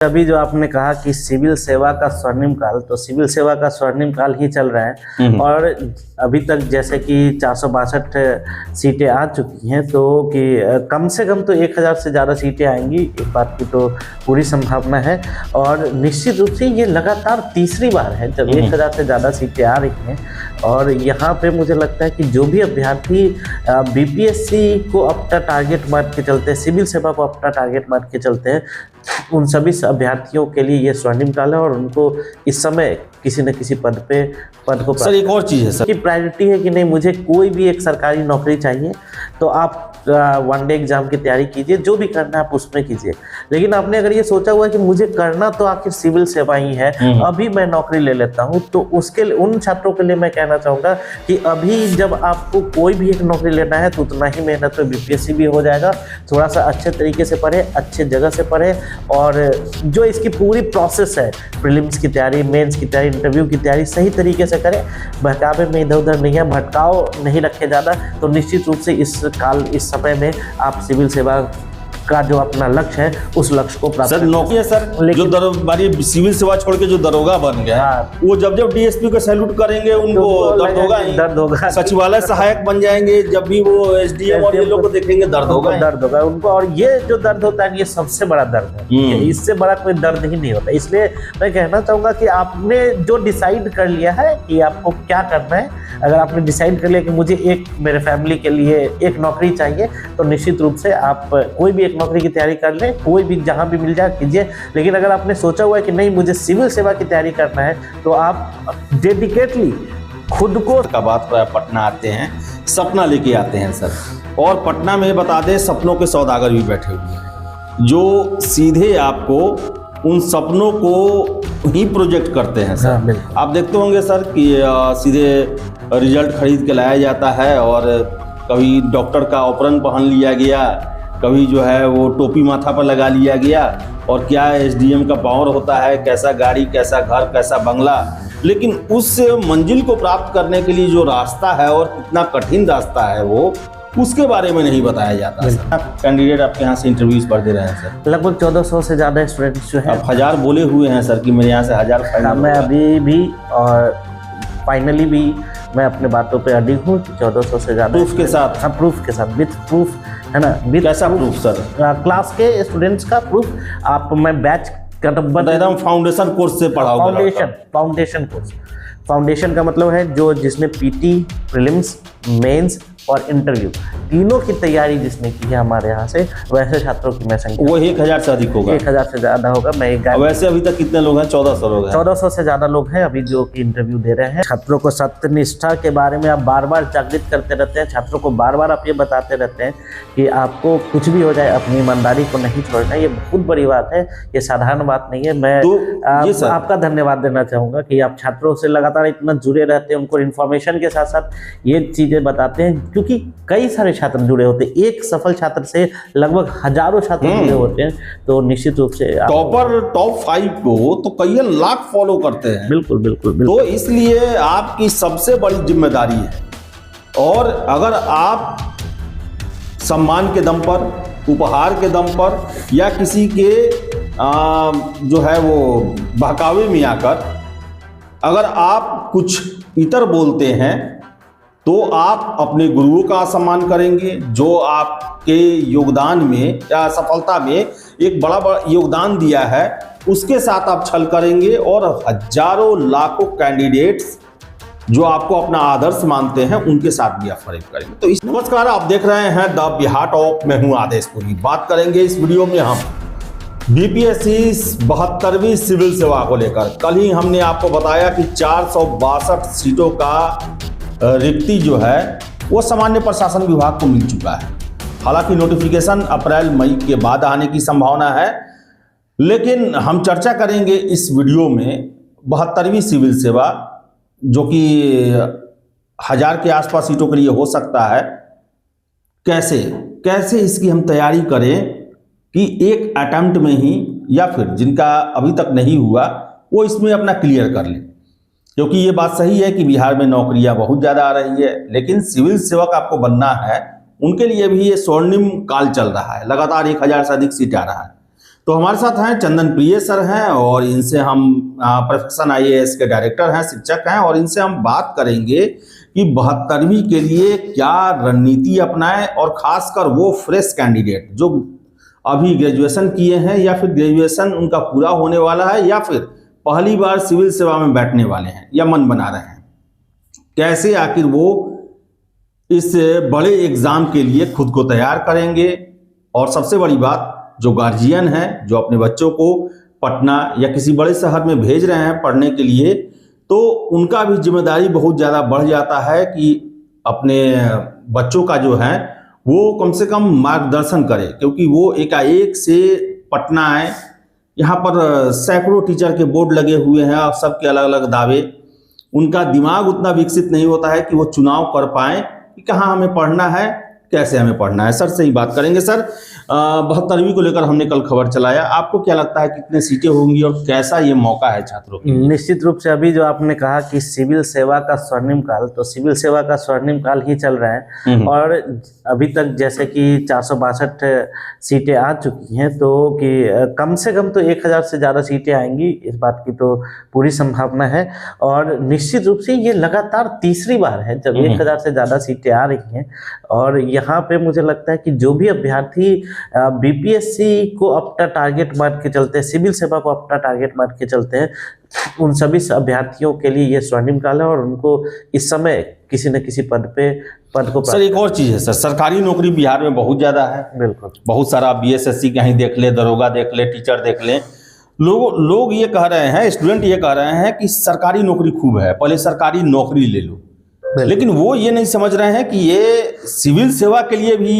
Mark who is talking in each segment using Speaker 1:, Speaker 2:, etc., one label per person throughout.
Speaker 1: अभी जो आपने कहा कि सिविल सेवा का स्वर्णिम काल, तो सिविल सेवा का स्वर्णिम काल ही चल रहा है और अभी तक जैसे कि 462 सीटें आ चुकी हैं, तो कि कम से कम तो 1000 से ज़्यादा सीटें आएंगी, इस बात की तो पूरी संभावना है। और निश्चित रूप से ये लगातार तीसरी बार है जब 1000 से ज़्यादा सीटें आ रही हैं। और यहाँ पे मुझे लगता है कि जो भी अभ्यर्थी बीपीएससी को अपना टारगेट मान के चलते हैं, सिविल सेवा को अपना टारगेट मान के चलते हैं, उन सभी अभ्यर्थियों के लिए ये स्वर्णिम काल है और उनको इस समय किसी न किसी पद को
Speaker 2: सर एक और चीज़ है सर
Speaker 1: की प्रायोरिटी है कि नहीं, मुझे कोई भी एक सरकारी नौकरी चाहिए, तो आप वन डे एग्जाम की तैयारी कीजिए, जो भी करना है आप उसमें कीजिए। लेकिन आपने अगर ये सोचा हुआ है कि मुझे करना तो आखिर सिविल सेवा ही है, अभी मैं नौकरी ले लेता हूँ, तो उसके लिए उन छात्रों के लिए मैं कहना चाहूँगा कि अभी जब आपको कोई भी एक नौकरी लेना है तो उतना ही मेहनत में बीपीएससी भी हो जाएगा। थोड़ा सा अच्छे तरीके से पढ़े, अच्छे जगह से पढ़े और जो इसकी पूरी प्रोसेस है, प्रीलिम्स की तैयारी, मेंस की तैयारी, इंटरव्यू की तैयारी सही तरीके से करें, बहकावे में इधर उधर नहीं है, भटकाव नहीं रखे ज़्यादा, तो निश्चित रूप से इस समय में आप सिविल सेवा का जो अपना लक्ष्य है उस लक्ष्य को प्राप्त
Speaker 2: सर नौकरी है सर, जो दरोगा सिविल सेवा छोड़ के जो दरोगा बन गया, वो जब डीएसपी को सैल्यूट करेंगे उनको दर्द होगा, सचिवालय सहायक बन जाएंगे, जब भी वो एसडीएम और ये लोग को देखेंगे दर्द होगा
Speaker 1: उनको। और ये जो दर्द होता है ये सबसे बड़ा दर्द है, इससे बड़ा कोई दर्द ही नहीं होता। इसलिए मैं कहना चाहूंगा कि आपने जो डिसाइड कर लिया है कि आपको क्या करना है, अगर आपने डिसाइड कर लिया कि मुझे मेरे फैमिली के लिए एक नौकरी चाहिए, तो निश्चित रूप से आप कोई भी एक नौकरी की तैयारी कर लें, कोई भी जहां भी मिल जाए कीजिए। लेकिन अगर आपने सोचा हुआ है कि नहीं मुझे सिविल सेवा की तैयारी करना है, तो आप डेडिकेटली खुद को
Speaker 2: का बात पटना आते हैं, सपना लेके आते हैं सर, और पटना में बता दें सपनों के सौदागर भी बैठे हुए हैं जो सीधे आपको उन सपनों को ही प्रोजेक्ट करते हैं सर। आप देखते होंगे सर कि सीधे रिजल्ट खरीद के लाया जाता है और कभी डॉक्टर का ऑपरन पहन लिया गया, कभी जो है वो टोपी माथा पर लगा लिया गया, और क्या एसडीएम का पावर होता है, कैसा गाड़ी, कैसा घर, कैसा बंगला, लेकिन उस मंजिल को प्राप्त करने के लिए जो रास्ता है और कितना कठिन रास्ता है वो उसके बारे में नहीं बताया जाता सर। कैंडिडेट आपके यहाँ से इंटरव्यूज पर दे रहे हैं सर,
Speaker 1: लगभग 1400 से ज़्यादा स्टूडेंट्स जो है,
Speaker 2: आप 1000 बोले हुए हैं सर कि मेरे यहाँ से 1000 फाइनल।
Speaker 1: मैं अभी भी और फाइनली भी मैं अपने बातों पे अडिग हूँ। 1400 से ज़्यादा
Speaker 2: प्रूफ के साथ,
Speaker 1: हाँ प्रूफ के साथ, विथ प्रूफ है ना। विथ
Speaker 2: कैसा प्रूफ सर?
Speaker 1: क्लास के स्टूडेंट्स का प्रूफ। आप मैं बैच
Speaker 2: एकदम फाउंडेशन कोर्स से पढ़ा होगा।
Speaker 1: फाउंडेशन कोर्स, फाउंडेशन का मतलब है जो जिसने पीटी, प्रीलिम्स, मेंस और इंटरव्यू तीनों की तैयारी जिसने की है हमारे यहाँ से, वैसे छात्रों की मैं संख्या
Speaker 2: वो 1000 से अधिक होगा,
Speaker 1: 1000 से ज़्यादा होगा। मैं
Speaker 2: वैसे अभी तक कितने लोग हैं? 1400 लोग हैं।
Speaker 1: 1400 से ज़्यादा लोग हैं अभी जो कि इंटरव्यू दे रहे हैं। छात्रों को सत्यनिष्ठा के बारे में आप बार बार जागृत करते रहते हैं, छात्रों को बार बार आप ये बताते रहते हैं कि आपको कुछ भी हो जाए अपनी ईमानदारी को नहीं छोड़ना। ये बहुत बड़ी बात है, ये साधारण बात नहीं है। मैं आपका धन्यवाद देना चाहूँगा कि आप छात्रों से लगातार इतना जुड़े रहते हैं, उनको इन्फॉर्मेशन के साथ साथ ये चीज़ें बताते हैं, क्योंकि कई सारे छात्र जुड़े होते हैं। एक सफल छात्र से लगभग हजारों छात्र जुड़े होते हैं, तो निश्चित रूप से
Speaker 2: टॉप 5 को तो कई लाख फॉलो करते हैं।
Speaker 1: बिल्कुल बिल्कुल,
Speaker 2: तो इसलिए आपकी सबसे बड़ी जिम्मेदारी है, और अगर आप सम्मान के दम पर, उपहार के दम पर, या किसी के जो है वो बहकावे में आकर अगर आप कुछ इतर बोलते हैं, तो आप अपने गुरुओं का सम्मान करेंगे जो आपके योगदान में या सफलता में एक बड़ा योगदान दिया है, उसके साथ आप छल करेंगे, और हजारों लाखों कैंडिडेट्स जो आपको अपना आदर्श मानते हैं उनके साथ भी आप फरेब करेंगे। तो नमस्कार, आप देख रहे हैं द बिहार टॉक, मैं हूं आदेशपुरी। बात करेंगे इस वीडियो में हम बीपीएससी 72वीं सिविल सेवा को लेकर। कल ही हमने आपको बताया कि 462 सीटों का रिक्ति जो है वो सामान्य प्रशासन विभाग को मिल चुका है। हालांकि नोटिफिकेशन अप्रैल मई के बाद आने की संभावना है, लेकिन हम चर्चा करेंगे इस वीडियो में 72वीं सिविल सेवा, जो कि 1000 के आसपास सीटों के लिए हो सकता है। कैसे इसकी हम तैयारी करें कि एक अटेम्प्ट में ही, या फिर जिनका अभी तक नहीं हुआ वो इसमें अपना क्लियर कर लें, क्योंकि ये बात सही है कि बिहार में नौकरियां बहुत ज़्यादा आ रही है, लेकिन सिविल सेवक आपको बनना है, उनके लिए भी ये स्वर्णिम काल चल रहा है। लगातार 1000 से अधिक सीट आ रहा है। तो हमारे साथ हैं चंदन प्रिय सर हैं, और इनसे हम प्रोफेशन IAS के डायरेक्टर हैं, शिक्षक हैं, और इनसे हम बात करेंगे कि 72वीं के लिए क्या रणनीति अपनाएं, और खासकर वो फ्रेश कैंडिडेट जो अभी ग्रेजुएशन किए हैं या फिर ग्रेजुएशन उनका पूरा होने वाला है या फिर पहली बार सिविल सेवा में बैठने वाले हैं या मन बना रहे हैं, कैसे आखिर वो इस बड़े एग्जाम के लिए खुद को तैयार करेंगे। और सबसे बड़ी बात, जो गार्जियन हैं जो अपने बच्चों को पटना या किसी बड़े शहर में भेज रहे हैं पढ़ने के लिए, तो उनका भी जिम्मेदारी बहुत ज़्यादा बढ़ जाता है कि अपने बच्चों का जो है वो कम से कम मार्गदर्शन करे, क्योंकि वो एकाएक से पटना आए। यहाँ पर सैकड़ों टीचर के बोर्ड लगे हुए हैं और सबके अलग अलग दावे, उनका दिमाग उतना विकसित नहीं होता है कि वो चुनाव कर पाएँ कि कहाँ हमें पढ़ना है, कैसे हमें पढ़ना है। सर से ही बात करेंगे। सर, 72वीं को लेकर हमने कल खबर चलाया, आपको क्या लगता है कितने सीटें होंगी और कैसा ये मौका है छात्रों के लिए?
Speaker 1: निश्चित रूप से अभी जो आपने कहा कि सिविल सेवा का स्वर्णिम काल, तो सिविल सेवा का स्वर्णिम काल ही चल रहा है। और अभी तक जैसे कि 462 सीटें आ चुकी हैं, तो कि कम से कम तो 1000 से ज़्यादा सीटें आएंगी, इस बात की तो पूरी संभावना है। और निश्चित रूप से ये लगातार तीसरी बार है जब 1000 से ज़्यादा सीटें आ रही हैं। और यहाँ पे मुझे लगता है कि जो भी अभ्यर्थी BPSC को अपना टारगेट मान के चलते हैं, सिविल सेवा को अपना टारगेट मान के चलते हैं, उन सभी अभ्यर्थियों के लिए ये स्वर्णिम काल है और उनको इस समय किसी न किसी पद को
Speaker 2: सर एक और चीज़ है सर, सरकारी नौकरी बिहार में बहुत ज़्यादा है।
Speaker 1: बिल्कुल, बहुत
Speaker 2: सारा BSSC कहीं देख ले, दरोगा देख ले, टीचर देख ले, लोग ये कह रहे हैं, स्टूडेंट ये कह रहे हैं कि सरकारी नौकरी खूब है, पहले सरकारी नौकरी ले लो। लेकिन वो ये नहीं समझ रहे हैं कि ये सिविल सेवा के लिए भी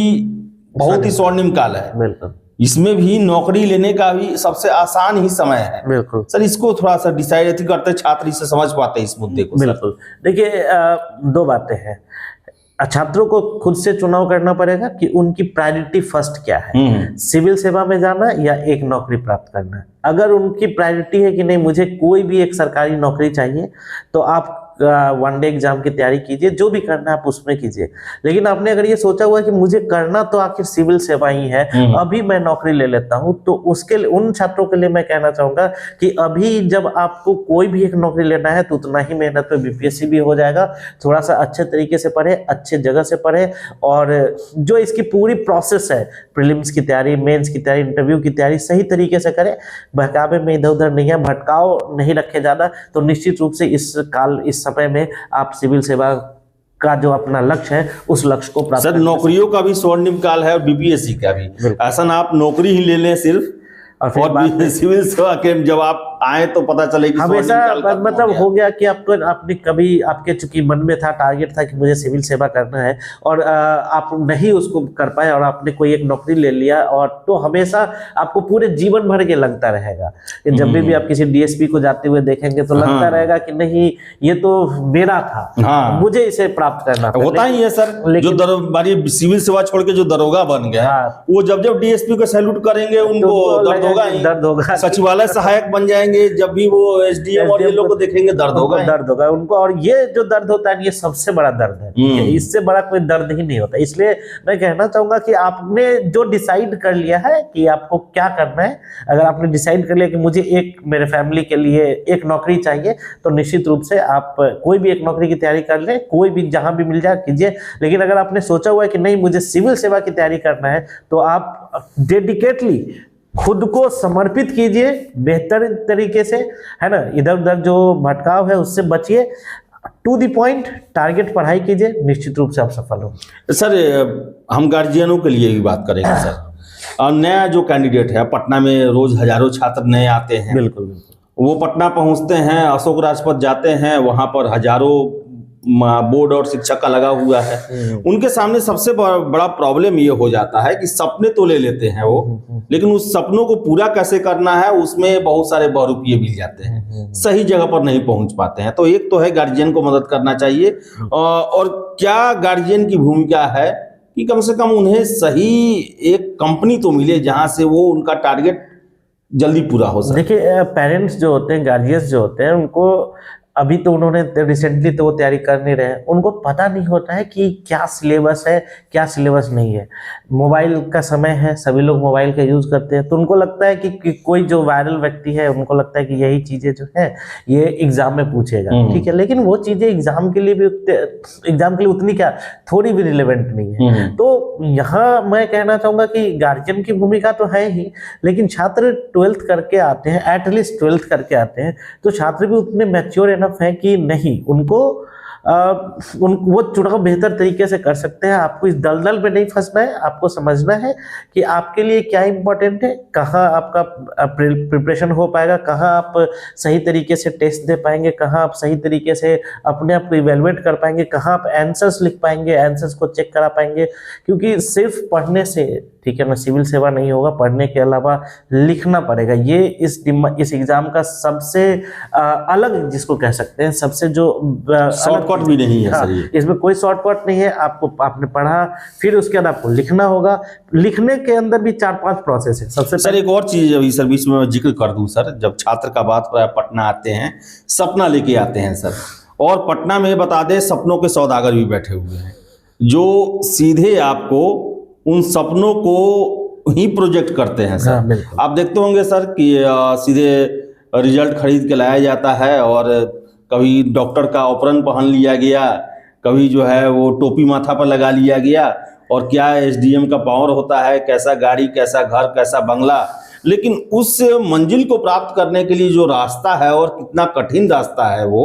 Speaker 2: बहुत ही स्वर्णिम काल है।
Speaker 1: बिल्कुल,
Speaker 2: इसमें भी नौकरी लेने का भी सबसे आसान ही समय है।
Speaker 1: बिल्कुल
Speaker 2: सर, इसको थोड़ा सा डिसाइड करते छात्र इसे समझ पाते इस मुद्दे को।
Speaker 1: बिल्कुल, देखिए दो बातें हैं। छात्रों को खुद से चुनाव करना पड़ेगा कि उनकी प्रायोरिटी फर्स्ट क्या है, सिविल सेवा में जाना या एक नौकरी प्राप्त करना। अगर उनकी प्रायोरिटी है कि नहीं मुझे कोई भी एक सरकारी नौकरी चाहिए, तो आप वनडे एग्जाम की तैयारी कीजिए, जो भी करना है आप उसमें कीजिए। लेकिन आपने अगर ये सोचा हुआ है कि मुझे करना तो आखिर सिविल सेवा ही है, अभी मैं नौकरी ले लेता हूं, तो उसके लिए उन छात्रों के लिए मैं कहना चाहूंगा कि अभी जब आपको कोई भी एक नौकरी लेना है तो उतना ही मेहनत पे BPSC भी हो जाएगा। थोड़ा सा अच्छे तरीके से पढ़े, अच्छे जगह से पढ़े, और जो इसकी पूरी प्रोसेस है, प्रीलिम्स की तैयारी, मेंस की तैयारी, इंटरव्यू की तैयारी सही तरीके से करें, बहकावे में इधर उधर नहीं है, भटकाव नहीं रखे ज़्यादा, तो निश्चित रूप से इस समय में आप सिविल सेवा का जो अपना लक्ष्य है उस लक्ष्य को प्राप्त।
Speaker 2: सर, नौकरियों का भी स्वर्णिम काल है और BPSC का भी। ऐसा ना आप नौकरी ही ले लें सिर्फ, और सिविल सेवा के जब आप आए तो पता चले कि
Speaker 1: हमेशा मतलब हो गया कि आपने कभी आपके चूंकि मन में था, टारगेट था कि मुझे सिविल सेवा करना है, और आप नहीं उसको कर पाए और आपने कोई एक नौकरी ले लिया, और तो हमेशा आपको पूरे जीवन भर के लगता रहेगा। जब भी आप किसी DSP को जाते हुए देखेंगे तो लगता रहेगा कि नहीं ये तो मेरा था, मुझे इसे प्राप्त करना था।
Speaker 2: होता ही है सर, जो सिविल सेवा छोड़ के जो दरोगा बन गया, वो जब DSP को सैल्यूट करेंगे उनको दर्द होगा। सचिवालय सहायक बन जाएंगे, जब भी वो SDM और ये लोग को देखेंगे दर्द होगा
Speaker 1: उनको। और ये जो दर्द होता है ये सबसे बड़ा दर्द है, इससे बड़ा कोई दर्द ही नहीं होता। इसलिए मैं कहना चाहूंगा कि आपने जो डिसाइड कर लिया है कि आपको क्या करना है, अगर आपने डिसाइड कर लिया कि मुझे मेरे फैमिली के लिए एक नौकरी चाहिए, तो निश्चित रूप से आप कोई भी एक नौकरी की तैयारी कर लें, कोई भी जहां भी मिल जाए कीजिए। लेकिन अगर आपने सोचा हुआ है कि नहीं मुझे सिविल सेवा की तैयारी करना है, तो आप डेडिकेटली खुद को समर्पित कीजिए बेहतर तरीके से, है ना। इधर उधर जो भटकाव है उससे बचिए, टू द पॉइंट टारगेट पढ़ाई कीजिए, निश्चित रूप से आप सफल होंगे।
Speaker 2: सर, हम गार्जियनों के लिए भी बात करेंगे सर। और नया जो कैंडिडेट है, पटना में रोज हजारों छात्र नए आते हैं।
Speaker 1: बिल्कुल,
Speaker 2: वो पटना पहुंचते हैं, अशोक राजपथ जाते हैं, वहां पर हजारों बोर्ड और शिक्षक का लगा हुआ है। उनके सामने सबसे बड़ा प्रॉब्लम ये हो जाता है कि सपने तो ले लेते हैं वो, लेकिन उस सपनों को पूरा कैसे करना है उसमें बहुत सारे बहुरूपिये मिल जाते हैं, सही जगह पर नहीं पहुंच पाते हैं। तो एक तो है गार्जियन को मदद करना चाहिए, और क्या गार्जियन की भूमिका है कि कम से कम उन्हें सही एक कंपनी तो मिले जहां से वो उनका टारगेट जल्दी पूरा हो सके।
Speaker 1: देखिए, पेरेंट्स जो होते हैं, गार्जियंस जो होते हैं, उनको अभी तो उन्होंने रिसेंटली तो वो तैयारी कर नहीं रहे, उनको पता नहीं होता है कि क्या सिलेबस है क्या सिलेबस नहीं है। मोबाइल का समय है, सभी लोग मोबाइल का यूज़ करते हैं, तो उनको लगता है कि कोई जो वायरल व्यक्ति है उनको लगता है कि यही चीज़ें जो है ये एग्जाम में पूछेगा, ठीक है, लेकिन वो चीज़ें एग्जाम के लिए उतनी क्या थोड़ी भी रिलेवेंट नहीं है। तो यहाँ मैं कहना चाहूँगा कि गार्जियन की भूमिका तो है ही, लेकिन छात्र 12th करके आते हैं, एटलीस्ट 12th करके आते हैं, तो छात्र भी उतने मैच्योर एनफ है कि नहीं उनको वो चुनाव बेहतर तरीके से कर सकते हैं। आपको इस दलदल में नहीं फंसना है, आपको समझना है कि आपके लिए क्या इंपॉर्टेंट है, कहाँ आपका प्रिपरेशन हो पाएगा, कहाँ आप सही तरीके से टेस्ट दे पाएंगे, कहाँ आप सही तरीके से अपने आप को इवेलुएट कर पाएंगे, कहाँ आप आंसर्स लिख पाएंगे, आंसर्स को चेक करा पाएंगे। क्योंकि सिर्फ पढ़ने से, ठीक है ना, सिविल सेवा नहीं होगा, पढ़ने के अलावा लिखना पड़ेगा। ये इस एग्जाम का सबसे अलग जिसको कह सकते हैं, सबसे जो
Speaker 2: शॉर्टकट भी नहीं है सर,
Speaker 1: इसमें कोई शॉर्टकट नहीं है। आपने पढ़ा, फिर उसके बाद आपको लिखना होगा। लिखने के अंदर भी 4-5 प्रोसेस है। सबसे
Speaker 2: सर एक और चीज अभी सर बीच में जिक्र कर दूं सर, जब छात्र का बात पटना आते हैं, सपना लेके आते हैं सर, और पटना में बता दें सपनों के सौदागर भी बैठे हुए हैं जो सीधे आपको उन सपनों को ही प्रोजेक्ट करते हैं सर।
Speaker 1: हाँ,
Speaker 2: आप देखते होंगे सर कि सीधे रिजल्ट खरीद के लाया जाता है, और कभी डॉक्टर का ऑपरन पहन लिया गया, कभी जो है वो टोपी माथा पर लगा लिया गया, और क्या एसडीएम का पावर होता है, कैसा गाड़ी, कैसा घर, कैसा बंगला। लेकिन उस मंजिल को प्राप्त करने के लिए जो रास्ता है और कितना कठिन रास्ता है वो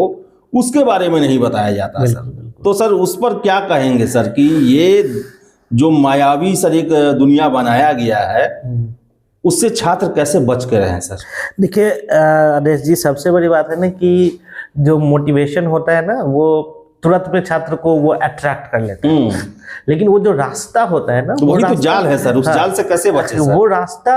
Speaker 2: उसके बारे में नहीं बताया जाता सर। तो सर उस पर क्या कहेंगे सर कि ये जो मायावी सर एक दुनिया बनाया गया है उससे छात्र कैसे बच के रहें सर?
Speaker 1: देखिए अनिश जी, सबसे बड़ी बात है ना कि जो मोटिवेशन होता है ना वो तुरंत में छात्र को वो अट्रैक्ट कर लेता है, लेकिन वो जो रास्ता होता है ना
Speaker 2: तो वही तो जाल है सर। उस जाल से कैसे बचे सर?
Speaker 1: वो रास्ता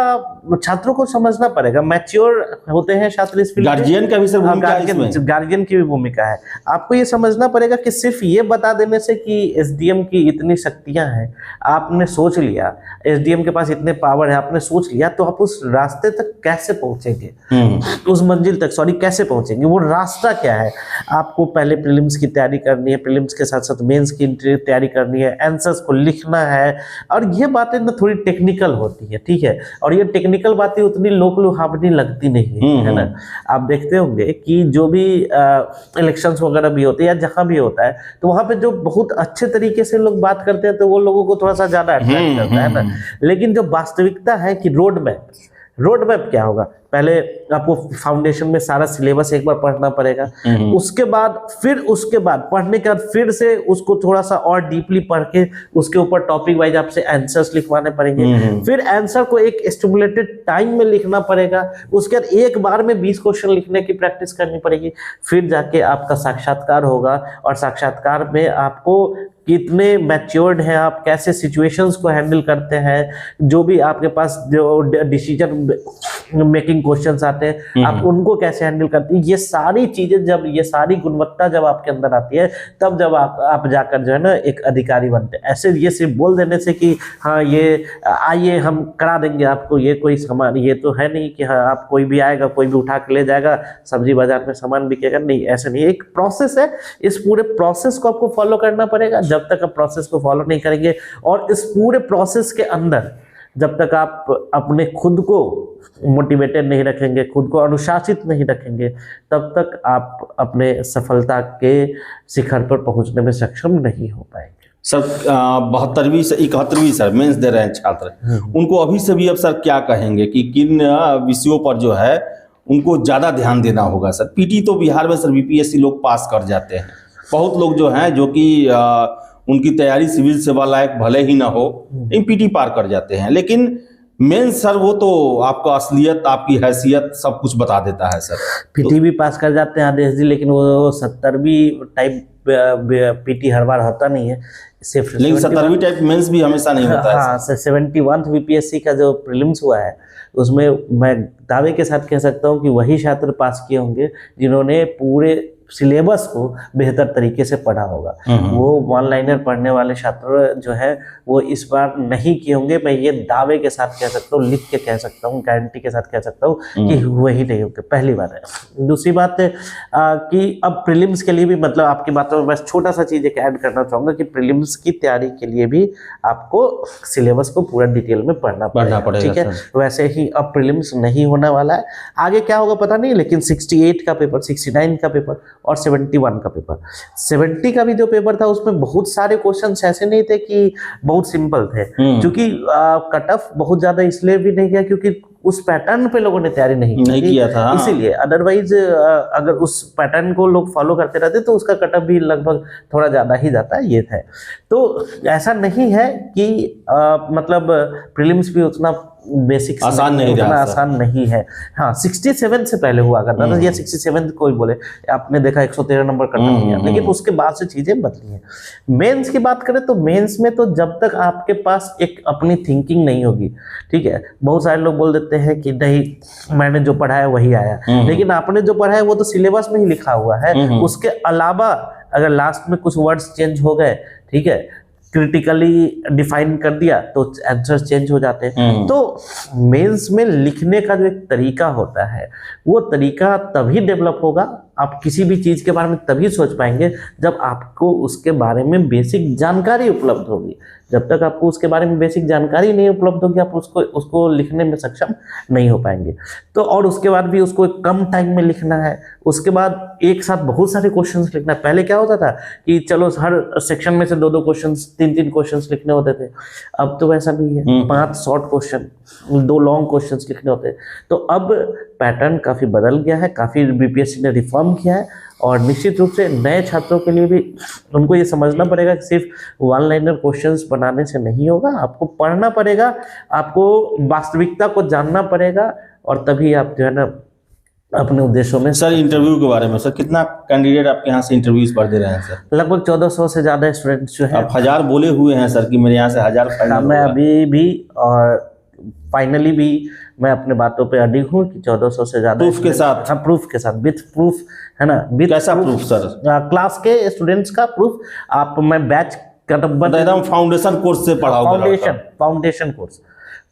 Speaker 1: छात्रों को समझना पड़ेगा। मैच्योर होते हैं छात्र इस फील्ड में।
Speaker 2: गार्जियन का भी सर भूमिका है इसमें।
Speaker 1: गार्जियन की भी भूमिका है। आपको ये समझना पड़ेगा कि सिर्फ ये बता देने से कि एसडीएम की इतनी शक्तियां हैं, आपने सोच लिया एसडीएम के पास इतने पावर है, आपने सोच लिया, तो आप उस रास्ते तक कैसे पहुंचेंगे, उस मंजिल तक कैसे पहुंचेंगे? वो रास्ता क्या है? आपको पहले प्रीलिम्स की तैयारी करनी है, प्रीलिम्स के साथ साथ मेंस की तैयारी करनी है, आंसर्स को लिखना है, और ये बातें ना थोड़ी टेक्निकल होती है, ठीक है, और ये टेक्निकल बातें उतनी लोक लुभावनी लगती नहीं है ना। आप देखते होंगे कि जो भी इलेक्शंस वगैरह भी होते हैं या जहां भी होता है, तो वहां पे जो बहुत अच्छे तरीके से लोग बात करते हैं तो वो लोगों को थोड़ा सा ज्यादा अट्रैक्ट करता है ना। लेकिन जो वास्तविकता है कि रोड मैप क्या होगा, पहले आपको फाउंडेशन में सारा सिलेबस एक बार पढ़ना पड़ेगा, उसके बाद पढ़ने के बाद फिर से उसको थोड़ा सा और डीपली पढ़ के उसके ऊपर टॉपिक वाइज आपसे आंसर्स लिखवाने पड़ेंगे, फिर आंसर को एक एस्टिमुलेटेड टाइम में लिखना पड़ेगा, उसके बाद एक बार में 20 क्वेश्चन लिखने की प्रैक्टिस करनी पड़ेगी, फिर जाके आपका साक्षात्कार होगा, और साक्षात्कार में आपको कितने मैच्योर्ड हैं आप, कैसे सिचुएशंस को हैंडल करते हैं, जो भी आपके पास जो डिसीजन मेकिंग क्वेश्चंस आते हैं आप उनको कैसे हैंडल करते हैं, ये सारी चीजें जब, ये सारी गुणवत्ता जब आपके अंदर आती है, तब जब आप जाकर जो है ना एक अधिकारी बनते हैं। ऐसे ये सिर्फ बोल देने से कि हाँ ये आइए हम करा देंगे आपको, ये कोई सामान, ये तो है नहीं कि हाँ आप कोई भी आएगा कोई भी उठा के ले जाएगा, सब्जी बाजार में सामान बिकेगा, नहीं, ऐसा नहीं। एक प्रोसेस है, इस पूरे प्रोसेस को आपको फॉलो करना पड़ेगा। जब तक आप प्रोसेस को फॉलो नहीं करेंगे और इस पूरे प्रोसेस के अंदर जब तक आप अपने खुद को मोटिवेटेड नहीं रखेंगे, खुद को अनुशासित नहीं रखेंगे, तब तक आप अपने सफलता के शिखर पर पहुंचने में सक्षम नहीं हो पाएंगे।
Speaker 2: सर 72वीं से 71वीं सर मेंस दे रहे हैं छात्र, उनको अभी से भी अब सर क्या कहेंगे कि किन विषयों पर जो है उनको ज़्यादा ध्यान देना होगा? सर पीटी तो बिहार में सर बीपीएससी लोग पास कर जाते हैं, बहुत लोग जो हैं जो कि उनकी तैयारी सिविल सेवा लायक भले ही ना हो, पीटी पार कर जाते हैं, लेकिन मेन सर वो तो आपका असलियत, आपकी हैसियत सब कुछ बता देता है सर।
Speaker 1: पीटी भी पास कर जाते हैं आदेश जी, लेकिन वो 70वीं टाइप पीटी हर बार होता नहीं है, सिर्फ
Speaker 2: लेकिन 70वीं टाइप मेंस भी हमेशा नहीं होता है।
Speaker 1: हाँ, 71th बीपीएससी का जो प्रीलिम्स हुआ है उसमें मैं दावे के साथ कह सकता हूँ कि वही छात्र पास किए होंगे जिन्होंने पूरे सिलेबस को बेहतर तरीके से पढ़ा होगा। वो वन लाइनर पढ़ने वाले छात्र जो है वो इस बार नहीं किए होंगे, मैं ये दावे के साथ कह सकता हूँ, लिख के कह सकता हूँ, गारंटी के साथ कह सकता हूँ कि हुए ही नहीं होंगे। पहली बात है। दूसरी बात कि अब प्रीलिम्स के लिए भी, मतलब आपकी बातों में बस छोटा सा चीज़ एक ऐड करना चाहूँगा कि प्रीलिम्स की तैयारी के लिए भी आपको सिलेबस को पूरा डिटेल में पढ़ना पड़ेगा, ठीक है। वैसे ही अब प्रीलिम्स नहीं होने वाला है, आगे क्या होगा पता नहीं, लेकिन 68 का पेपर, 69 का पेपर और 71 का पेपर, 70 का भी जो पेपर था उसमें बहुत सारे क्वेश्चंस ऐसे नहीं थे कि बहुत सिंपल थे, क्योंकि कट ऑफ बहुत ज्यादा इसलिए भी नहीं किया क्योंकि उस पैटर्न पे लोगों ने तैयारी नहीं
Speaker 2: किया था,
Speaker 1: इसीलिए। अदरवाइज अगर उस पैटर्न को लोग फॉलो करते रहते तो उसका कट ऑफ भी लगभग थोड़ा ज्यादा ही जाता, ये है। तो ऐसा नहीं है कि मतलब प्रीलिम्स भी उतना बेसिक
Speaker 2: आसान नहीं,
Speaker 1: उतना आसान नहीं है। हाँ, 67 से पहले हुआ करता था, या 67 कोई बोले, आपने देखा 113 नंबर कट ऑफ किया, लेकिन उसके बाद से चीजें बदली हैं। मेंस की बात करें तो मेंस में तो जब तक आपके पास एक अपनी थिंकिंग नहीं होगी, ठीक है, बहुत सारे लोग बोल देते हैं कि नहीं मैंने जो पढ़ा है वही आया, लेकिन आपने जो पढ़ा है वो तो सिलेबस में ही लिखा हुआ है, उसके अलावा अगर लास्ट में कुछ वर्ड्स चेंज हो गए, ठीक है, क्रिटिकली डिफाइन कर दिया तो आंसर चेंज हो जाते हैं। तो मेंस में लिखने का जो एक तरीका होता है वो तरीका तभी डेवलप होगा, आप किसी भी चीज के बारे में तभी सोच पाएंगे जब आपको उसके बारे में बेसिक जानकारी उपलब्ध होगी। जब तक आपको उसके बारे में बेसिक जानकारी नहीं उपलब्ध होगी आप उसको लिखने में सक्षम नहीं हो पाएंगे। तो और उसके बाद भी उसको कम टाइम में लिखना है, उसके बाद एक साथ बहुत सारे क्वेश्चंस लिखना है। पहले क्या होता था कि चलो हर सेक्शन में से 2-2 क्वेश्चंस, 3-3 क्वेश्चंस लिखने होते थे, अब तो वैसा नहीं है, 5 शॉर्ट क्वेश्चन, 2 लॉन्ग क्वेश्चंस लिखने होते हैं। तो अब पैटर्न काफी बदल गया है, काफी बीपीएससी ने रिफॉर्म किया है, और निश्चित रूप से नए छात्रों के लिए भी उनको ये समझना पड़ेगा कि सिर्फ वन लाइनर क्वेश्चंस बनाने से नहीं होगा, आपको पढ़ना पड़ेगा, आपको वास्तविकता को जानना पड़ेगा, और तभी आप जो है ना अपने उद्देश्यों में।
Speaker 2: सर इंटरव्यू के बारे में, सर कितना कैंडिडेट आपके यहाँ से इंटरव्यूज पर दे रहे हैं सर?
Speaker 1: लगभग 1400 से ज्यादा स्टूडेंट्स जो है।
Speaker 2: आप 1000 बोले हुए हैं सर कि मेरे यहाँ से 1000 फाइनल।
Speaker 1: मैं अभी भी और फाइनली भी मैं अपने बातों पे अडिग हूँ कि 1400 से ज्यादा
Speaker 2: प्रूफ के साथ।
Speaker 1: हाँ, प्रूफ के साथ, विथ प्रूफ है ना।
Speaker 2: कैसा प्रूफ सर?
Speaker 1: क्लास के स्टूडेंट्स का प्रूफ। आप मैं बैच
Speaker 2: एकदम फाउंडेशन कोर्स से पढ़ा होगा।
Speaker 1: Foundation course.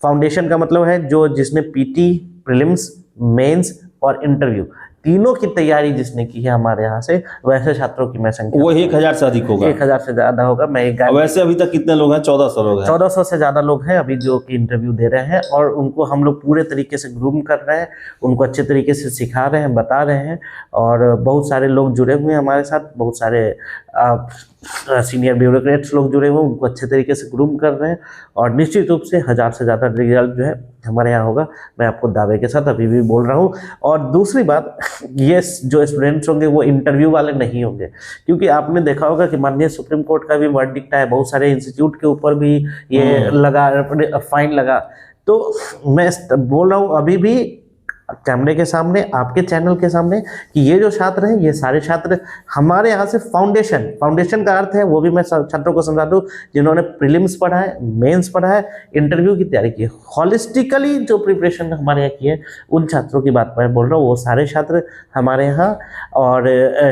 Speaker 1: फाउंडेशन का मतलब है जो जिसने पीटी, प्रीलिम्स, मेंस और इंटरव्यू तीनों की तैयारी जिसने की है हमारे यहाँ से, वैसे छात्रों की मैं संख्या
Speaker 2: वो 1000 से अधिक होगा।
Speaker 1: 1000 से ज्यादा होगा। मैं एक
Speaker 2: वैसे अभी तक कितने लोग हैं? 1400 लोग हैं।
Speaker 1: 1400 से ज्यादा लोग हैं अभी जो कि इंटरव्यू दे रहे हैं, और उनको हम लोग पूरे तरीके से ग्रूम कर रहे हैं, उनको अच्छे तरीके से सिखा रहे हैं, बता रहे हैं, और बहुत सारे लोग जुड़े हुए हैं हमारे साथ, बहुत सारे सीनियर ब्यूरोक्रेट्स लोग जुड़े हुए हैं, उनको अच्छे तरीके से ग्रूम कर रहे हैं, और निश्चित रूप से 1000 से ज़्यादा रिजल्ट जो है हमारे यहाँ होगा, मैं आपको दावे के साथ अभी भी बोल रहा हूँ। और दूसरी बात, ये जो स्टूडेंट्स होंगे वो इंटरव्यू वाले नहीं होंगे, क्योंकि आपने देखा होगा कि माननीय सुप्रीम कोर्ट का भी वर्डिक्ट है, बहुत सारे इंस्टीट्यूट के ऊपर भी ये लगा, फाइन लगा। तो मैं बोल रहा हूँ अभी भी कैमरे के सामने, आपके चैनल के सामने, कि ये जो छात्र हैं, ये सारे छात्र हमारे यहाँ से फाउंडेशन का अर्थ है वो भी मैं छात्रों को समझा दूँ जिन्होंने प्रीलिम्स पढ़ा है, मेंस पढ़ा है, इंटरव्यू की तैयारी की है, हॉलिस्टिकली जो प्रिपरेशन हमारे यहाँ की है, उन छात्रों की बात मैं बोल रहा हूँ। वो सारे छात्र हमारे यहाँ और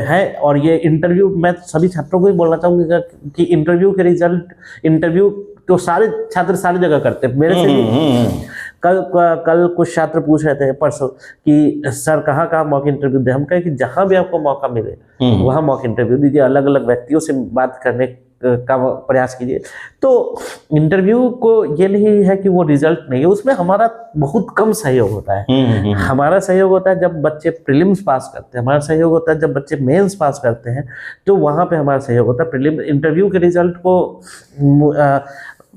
Speaker 1: है। और ये इंटरव्यू मैं सभी छात्रों को ही बोलना चाहूँगा कि इंटरव्यू के रिजल्ट, इंटरव्यू तो सारे छात्र सारी जगह करते हैं। मेरे से कल कुछ छात्र पूछ रहे थे परसों कि सर कहाँ मॉक इंटरव्यू दे। हम कहे कि जहाँ भी आपको मौका मिले वहाँ मॉक इंटरव्यू दीजिए, अलग अलग व्यक्तियों से बात करने का प्रयास कीजिए। तो इंटरव्यू को ये नहीं है कि वो रिजल्ट नहीं है, उसमें हमारा बहुत कम सहयोग होता है। हमारा सहयोग होता है जब बच्चे प्रीलिम्स पास करते हैं, हमारा सहयोग होता है जब बच्चे मेंस पास करते हैं, तो वहाँ पे हमारा सहयोग होता है। प्रीलिम इंटरव्यू के रिजल्ट को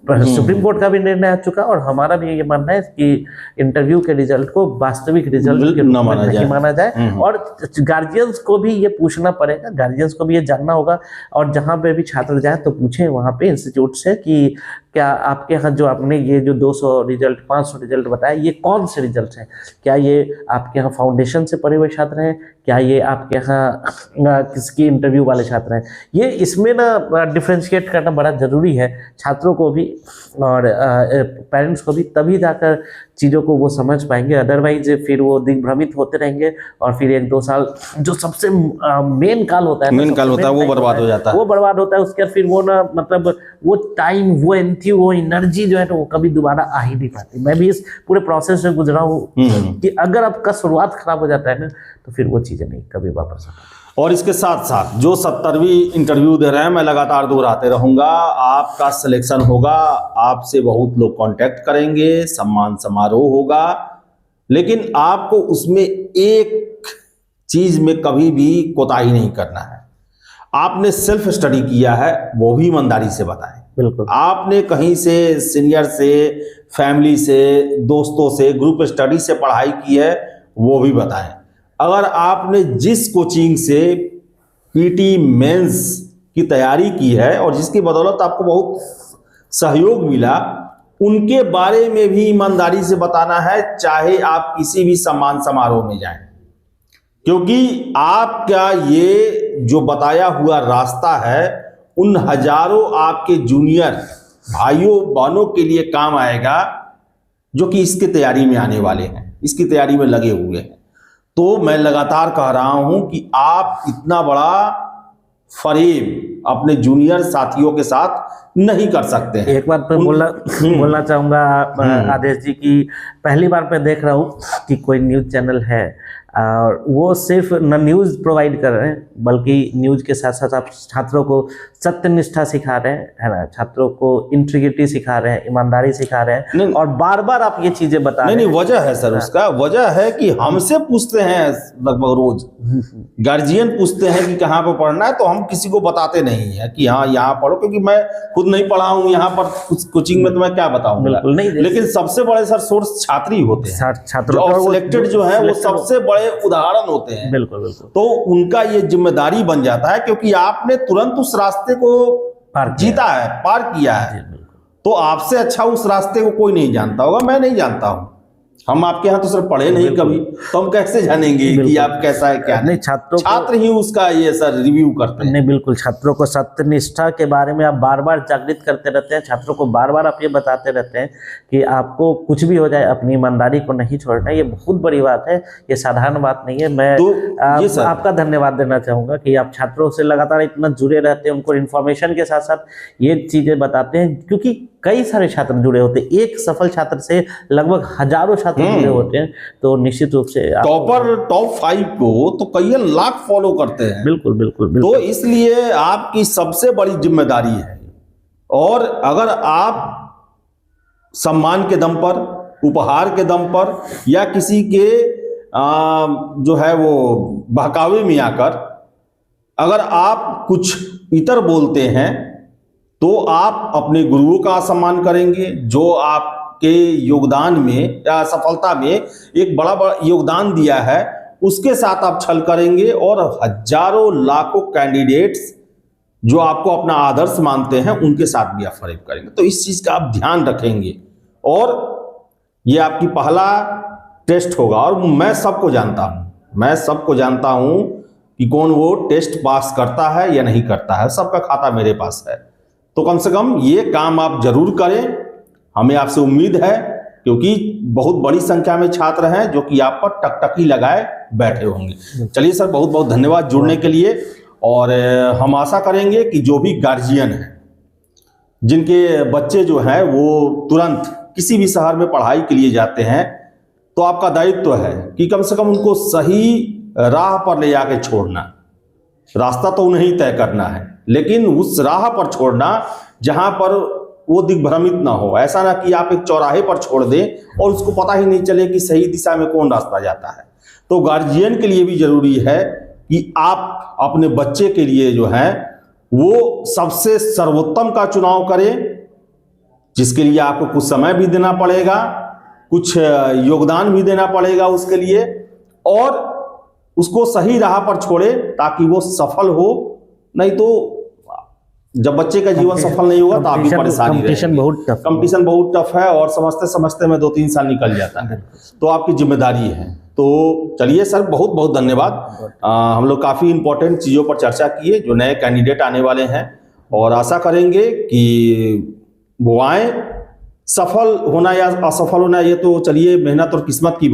Speaker 1: सुप्रीम कोर्ट का भी निर्णय आ चुका, और हमारा भी ये मानना है कि इंटरव्यू के रिजल्ट को वास्तविक रिजल्ट के रूप में नहीं माना जाए। और गार्जियंस को भी ये पूछना पड़ेगा, गार्जियंस को भी ये जानना होगा, और जहाँ पे भी छात्र जाए तो पूछें वहाँ पे इंस्टीट्यूट से कि क्या आपके यहाँ जो आपने ये जो 200 रिजल्ट, 500 रिजल्ट बताया, ये कौन से रिजल्ट हैं? क्या ये आपके यहाँ फाउंडेशन से पढ़े हुए छात्र हैं? क्या ये आपके यहाँ किसकी इंटरव्यू वाले छात्र हैं? ये इसमें ना डिफ्रेंशिएट करना बड़ा ज़रूरी है छात्रों को भी, और पेरेंट्स को भी, तभी जाकर चीज़ों को वो समझ पाएंगे। अदरवाइज फिर वो दिग्भ्रमित होते रहेंगे और फिर 1-2 साल जो सबसे मेन काल होता है,
Speaker 2: मेन काल होता है, वो बर्बाद हो जाता है,
Speaker 1: वो बर्बाद होता है। उसके बाद फिर वो ना, मतलब वो टाइम, वो एनर्जी, वो एनर्जी जो है ना, वो कभी दोबारा आ ही नहीं पाती। मैं भी इस पूरे प्रोसेस से गुजरा हूँ कि अगर आपका शुरुआत खराब हो जाता है ना, तो फिर वो चीज़ें नहीं कभी वापस आ पाती।
Speaker 2: और इसके साथ साथ जो 70वीं इंटरव्यू दे रहे हैं, मैं लगातार दोहराते रहूंगा, आपका सिलेक्शन होगा, आपसे बहुत लोग कांटेक्ट करेंगे, सम्मान समारोह होगा, लेकिन आपको उसमें एक चीज में कभी भी कोताही नहीं करना है। आपने सेल्फ स्टडी किया है, वो भी ईमानदारी से बताएं।
Speaker 1: बिल्कुल।
Speaker 2: आपने कहीं से, सीनियर से, फैमिली से, दोस्तों से, ग्रुप स्टडी से पढ़ाई की है, वो भी बताएं। अगर आपने जिस कोचिंग से पीटी मेंस की तैयारी की है और जिसकी बदौलत आपको बहुत सहयोग मिला, उनके बारे में भी ईमानदारी से बताना है, चाहे आप किसी भी सम्मान समारोह में जाएं। क्योंकि आपका ये जो बताया हुआ रास्ता है, उन हजारों आपके जूनियर भाइयों बहनों के लिए काम आएगा, जो कि इसकी तैयारी में आने वाले हैं, इसकी तैयारी में लगे हुए हैं। तो मैं लगातार कह रहा हूं कि आप इतना बड़ा फरेब अपने जूनियर साथियों के साथ नहीं कर सकते हैं।
Speaker 1: एक बात मैं बोलना चाहूँगा आदेश जी की, पहली बार मैं देख रहा हूँ कि कोई न्यूज़ चैनल है और वो सिर्फ न न्यूज़ प्रोवाइड कर रहे हैं, बल्कि न्यूज़ के साथ साथ आप छात्रों को सत्यनिष्ठा सिखा रहे हैं, है ना, छात्रों को इंटीग्रिटी सिखा रहे हैं, ईमानदारी सिखा रहे हैं, और बार बार आप ये चीज़ें बता रहे हैं।
Speaker 2: नहीं, वजह है सर, उसका वजह है कि हमसे पूछते हैं लगभग रोज, गार्जियन पूछते हैं कि कहाँ पर पढ़ना है, तो हम किसी को बताते नहीं है कि हाँ यहाँ पढ़ो, क्योंकि मैं खुद नहीं पढ़ा हूँ यहाँ पर कोचिंग में, तो मैं क्या बताऊंगा। लेकिन सबसे बड़े सर सोर्स छात्री होते हैं, छात्रों सिलेक्टेड जो है वो सबसे बड़े उदाहरण होते हैं।
Speaker 1: बिल्कुल बिल्कुल।
Speaker 2: तो उनका ये जिम्मेदारी बन जाता है, क्योंकि आपने तुरंत उस रास्ते को जीता है, पार किया है। तो आपसे अच्छा उस रास्ते को कोई नहीं जानता होगा, मैं नहीं जानता हूं। हम आपके यहाँ तो सर पढ़े नहीं कभी, तो हम कैसे जानेंगे कि आप कैसा है क्या नहीं। छात्र ही उसका ये सर रिव्यू करते हैं।
Speaker 1: नहीं, बिल्कुल, छात्रों को सत्यनिष्ठा के बारे में आप बार बार जागृत करते रहते हैं, छात्रों को बार बार आप ये बताते रहते हैं कि आपको कुछ भी हो जाए अपनी ईमानदारी को नहीं छोड़ना। ये बहुत बड़ी बात है, ये साधारण बात नहीं है। मैं तो आपका धन्यवाद देना चाहूँगा कि आप छात्रों से लगातार इतना जुड़े रहते हैं, उनको इन्फॉर्मेशन के साथ साथ ये चीज़ें बताते हैं, क्योंकि कई सारे छात्र जुड़े होते हैं। एक सफल छात्र से लगभग हजारों छात्र जुड़े होते हैं, तो निश्चित रूप से
Speaker 2: टॉपर टॉप 5 को तो कई लाख फॉलो करते हैं।
Speaker 1: बिल्कुल बिल्कुल।
Speaker 2: तो इसलिए आपकी सबसे बड़ी जिम्मेदारी है, और अगर आप सम्मान के दम पर, उपहार के दम पर, या किसी के जो है वो बहकावे में आकर अगर आप कुछ इतर बोलते हैं, तो आप अपने गुरुओं का सम्मान करेंगे, जो आपके योगदान में या सफलता में एक बड़ा योगदान दिया है, उसके साथ आप छल करेंगे, और हजारों लाखों कैंडिडेट्स जो आपको अपना आदर्श मानते हैं, उनके साथ भी आप फरेब करेंगे। तो इस चीज़ का आप ध्यान रखेंगे, और ये आपकी पहला टेस्ट होगा। और मैं सबको जानता हूं कि कौन वो टेस्ट पास करता है या नहीं करता है, सबका खाता मेरे पास है। तो कम से कम ये काम आप जरूर करें, हमें आपसे उम्मीद है, क्योंकि बहुत बड़ी संख्या में छात्र हैं जो कि आप पर टकटकी लगाए बैठे होंगे। चलिए सर, बहुत बहुत धन्यवाद जुड़ने के लिए, और हम आशा करेंगे कि जो भी गार्जियन हैं, जिनके बच्चे जो हैं वो तुरंत किसी भी शहर में पढ़ाई के लिए जाते हैं, तो आपका दायित्व है कि कम से कम उनको सही राह पर ले जाके छोड़ना। रास्ता तो उन्हें तय करना है, लेकिन उस राह पर छोड़ना जहां पर वो दिग्भ्रमित ना हो। ऐसा ना कि आप एक चौराहे पर छोड़ दें और उसको पता ही नहीं चले कि सही दिशा में कौन रास्ता जाता है। तो गार्जियन के लिए भी जरूरी है कि आप अपने बच्चे के लिए जो है वो सबसे सर्वोत्तम का चुनाव करें, जिसके लिए आपको कुछ समय भी देना पड़ेगा, कुछ योगदान भी देना पड़ेगा उसके लिए, और उसको सही राह पर छोड़े ताकि वो सफल हो। नहीं तो जब बच्चे का जीवन सफल नहीं होगा तो आपकी परेशानी रहेगी। कंपटीशन बहुत टफ है, और समझते समझते में 2-3 साल निकल जाता है। तो आपकी जिम्मेदारी है। तो चलिए सर, बहुत बहुत धन्यवाद। हम लोग काफ़ी इंपॉर्टेंट चीज़ों पर चर्चा किए जो नए कैंडिडेट आने वाले हैं, और आशा करेंगे कि वो आए, सफल होना या असफल होना ये तो चलिए मेहनत और किस्मत की